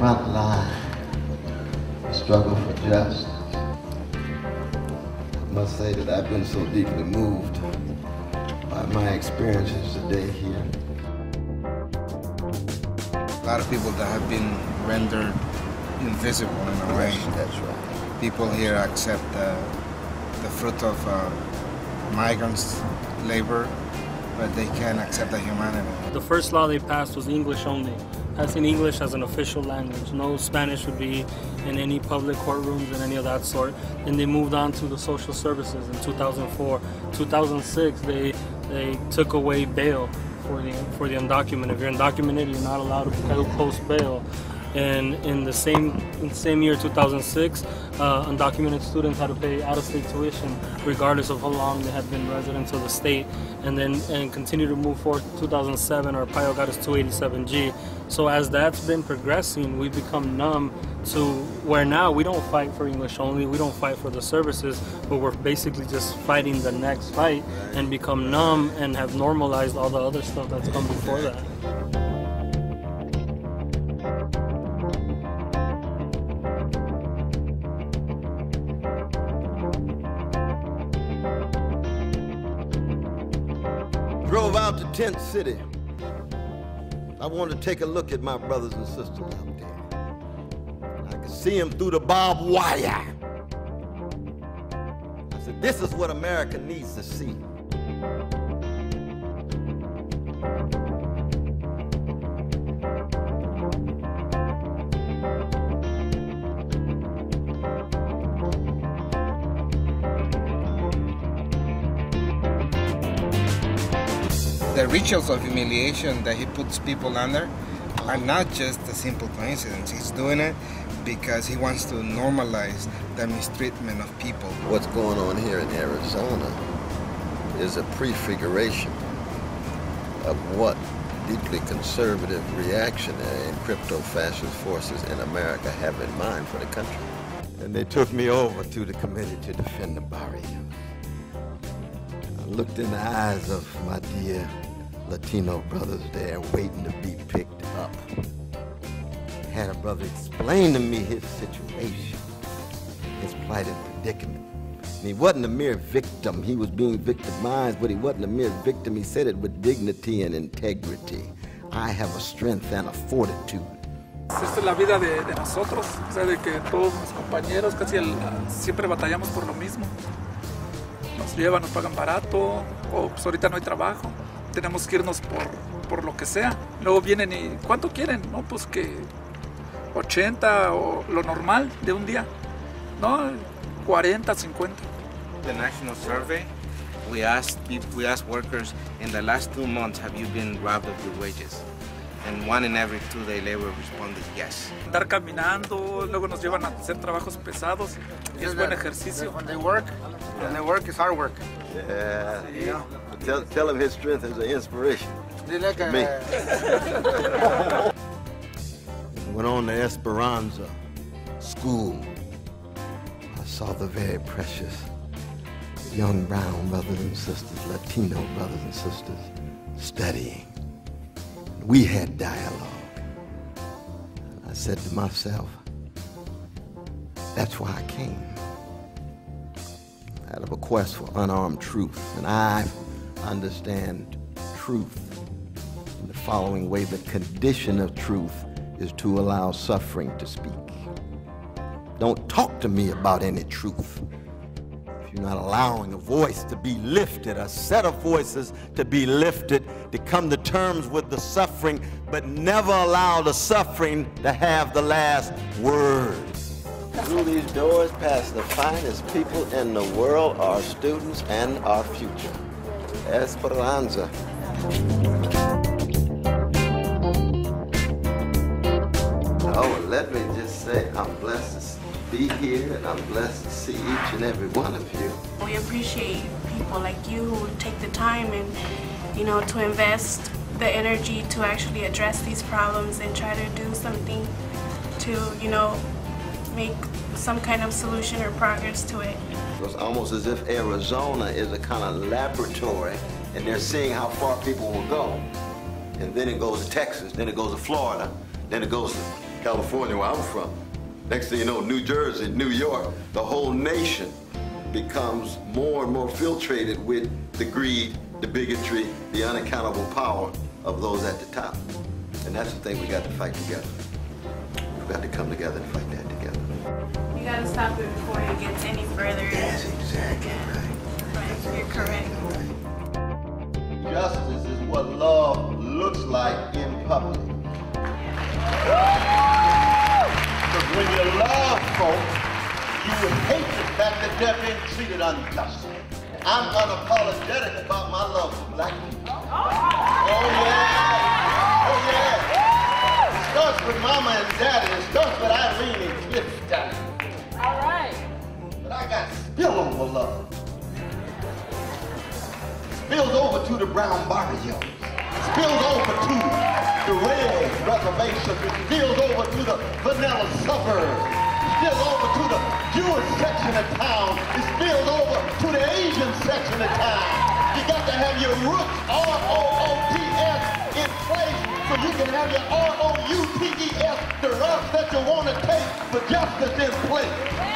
front line, struggle for justice. I must say that I've been so deeply moved by my experiences today here. A lot of people that have been rendered invisible in a way. That's right. People here accept the fruit of migrants' labor, but they can't accept the humanity. The first law they passed was English only, passing English as an official language. No Spanish would be in any public courtrooms and any of that sort. And they moved on to the social services in 2004. 2006, they took away bail for the undocumented. If you're undocumented, you're not allowed to post bail. And in the same year, 2006, undocumented students had to pay out-of-state tuition regardless of how long they had been residents of the state. And continue to move forward. 2007, our PIO got us 287G. So as that's been progressing, we've become numb to where now we don't fight for English only, we don't fight for the services, but we're basically just fighting the next fight and become numb and have normalized all the other stuff that's come before that. Drove out to Tent City. I wanted to take a look at my brothers and sisters out there. I could see them through the barbed wire. I said, this is what America needs to see. The rituals of humiliation that he puts people under are not just a simple coincidence. He's doing it because he wants to normalize the mistreatment of people. What's going on here in Arizona is a prefiguration of what deeply conservative, reactionary, and crypto-fascist forces in America have in mind for the country. And they took me over to the Committee to Defend the Barrio. I looked in the eyes of my dear Latino brothers there waiting to be picked up. Had a brother explain to me his situation, his plight and predicament. And he wasn't a mere victim. He was being victimized, but he wasn't a mere victim. He said it with dignity and integrity. I have a strength and a fortitude. Esta es la vida de nosotros, o sea, de que todos mis compañeros casi siempre batallamos por lo mismo. Nos llevan, nos pagan barato, o pues ahorita no hay trabajo. Tenemos que irnos por lo que sea. Luego vienen y ¿cuánto quieren? No, pues que 80 o lo normal de un día. No, 40, 50. The national survey, we asked workers, in the last 2 months, have you been robbed of your wages? And 1 in every 2 day labor responded yes. Andar caminando, luego nos llevan a hacer trabajos pesados y es buen ejercicio. When they work is hard work. Yeah. Sí. Tell him his strength is an inspiration to me. Went on to Esperanza School. I saw the very precious young brown brothers and sisters, Latino brothers and sisters studying. We had dialogue. I said to myself, that's why I came. Out of a quest for unarmed truth. And I understand truth in the following way: the condition of truth is to allow suffering to speak. Don't talk to me about any truth if you're not allowing a voice to be lifted, a set of voices to be lifted, to come to terms with the suffering, but never allow the suffering to have the last word. Through these doors pass the finest people in the world, our students and our future. Esperanza. Oh, let me just say I'm blessed to be here, and I'm blessed to see each and every one of you. We appreciate people like you who take the time and, to invest the energy to actually address these problems and try to do something to, make some kind of solution or progress to it. It's almost as if Arizona is a kind of laboratory, and they're seeing how far people will go. And then it goes to Texas, then it goes to Florida, then it goes to California, where I'm from. Next thing you know, New Jersey, New York, the whole nation becomes more and more filtrated with the greed, the bigotry, the unaccountable power of those at the top. And that's the thing we got to fight together. We've got to come together and fight that together. You got to stop it before it gets any further. That's exactly right. Right, you're correct. Justice is what love looks like in public. Because when you love folks, you would hate the fact that they're being treated unjustly. I'm unapologetic about my love for black people. Oh yeah! Oh yeah! It starts with mama and daddy. It starts with Irene and Cliff's daddy. All right. But I got spillover love. Spills over to the brown barrios. Spills over to the red reservation. It spills over to the vanilla suburbs. It spills over to the Jewish section of town. It spills over to the Asian section of town. You got to have your roots, R-O-O-T-S, in place so you can have your R-O-U-T-E-S, the roots that you want to take for justice in place.